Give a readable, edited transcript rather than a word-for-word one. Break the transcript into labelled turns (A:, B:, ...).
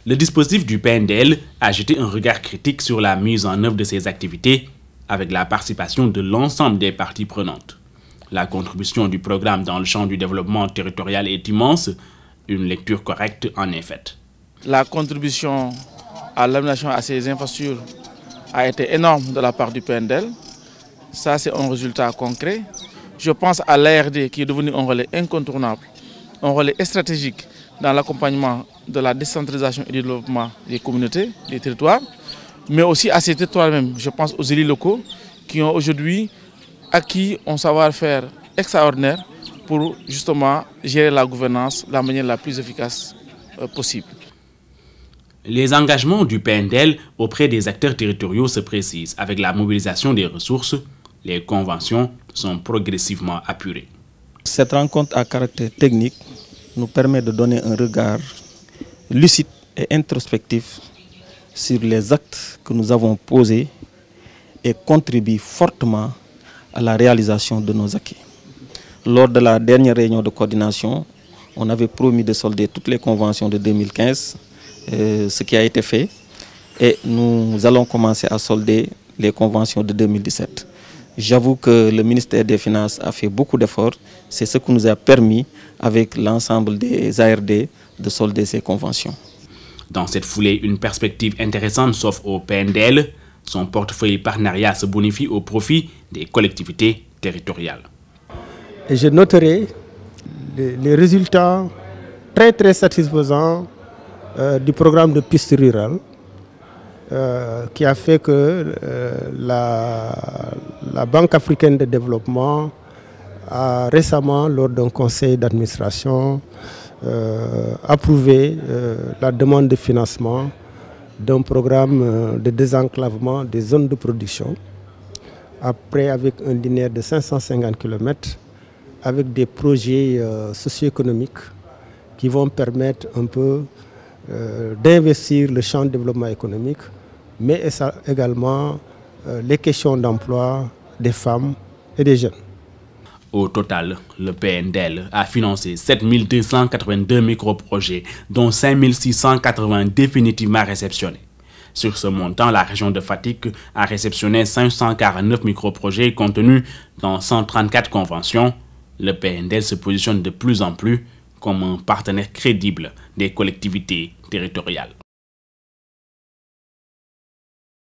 A: Le dispositif du PNDL a jeté un regard critique sur la mise en œuvre de ces activités avec la participation de l'ensemble des parties prenantes. La contribution du programme dans le champ du développement territorial est immense, une lecture correcte en est faite.
B: La contribution à l'aménagement à ces infrastructures a été énorme de la part du PNDL. Ça, c'est un résultat concret. Je pense à l'ARD qui est devenu un relais incontournable, un relais stratégique dans l'accompagnement de la décentralisation et du développement des communautés, des territoires, mais aussi à ces territoires même. Je pense aux élus locaux qui ont aujourd'hui acquis un savoir-faire extraordinaire pour justement gérer la gouvernance de la manière la plus efficace possible.
A: Les engagements du PNDL auprès des acteurs territoriaux se précisent. Avec la mobilisation des ressources, les conventions sont progressivement apurées.
C: Cette rencontre à caractère technique nous permet de donner un regard lucide et introspectif sur les actes que nous avons posés et contribuent fortement à la réalisation de nos acquis. Lors de la dernière réunion de coordination, on avait promis de solder toutes les conventions de 2015, ce qui a été fait, et nous allons commencer à solder les conventions de 2017. J'avoue que le ministère des Finances a fait beaucoup d'efforts, c'est ce qui nous a permis, avec l'ensemble des ARD, de solder ces conventions.
A: Dans cette foulée, une perspective intéressante s'offre au PNDL. Son portefeuille partenariat se bonifie au profit des collectivités territoriales.
D: Et je noterai les résultats très satisfaisants du programme de piste rurale qui a fait que la Banque africaine de développement a récemment, lors d'un conseil d'administration, approuvé la demande de financement d'un programme de désenclavement des zones de production. Après, avec un linéaire de 550 km, avec des projets socio-économiques qui vont permettre un peu d'investir le champ de développement économique, mais également les questions d'emploi des femmes et des jeunes.
A: Au total, le PNDL a financé 7 282 microprojets, dont 5 680 définitivement réceptionnés. Sur ce montant, la région de Fatick a réceptionné 549 microprojets contenus dans 134 conventions. Le PNDL se positionne de plus en plus comme un partenaire crédible des collectivités territoriales.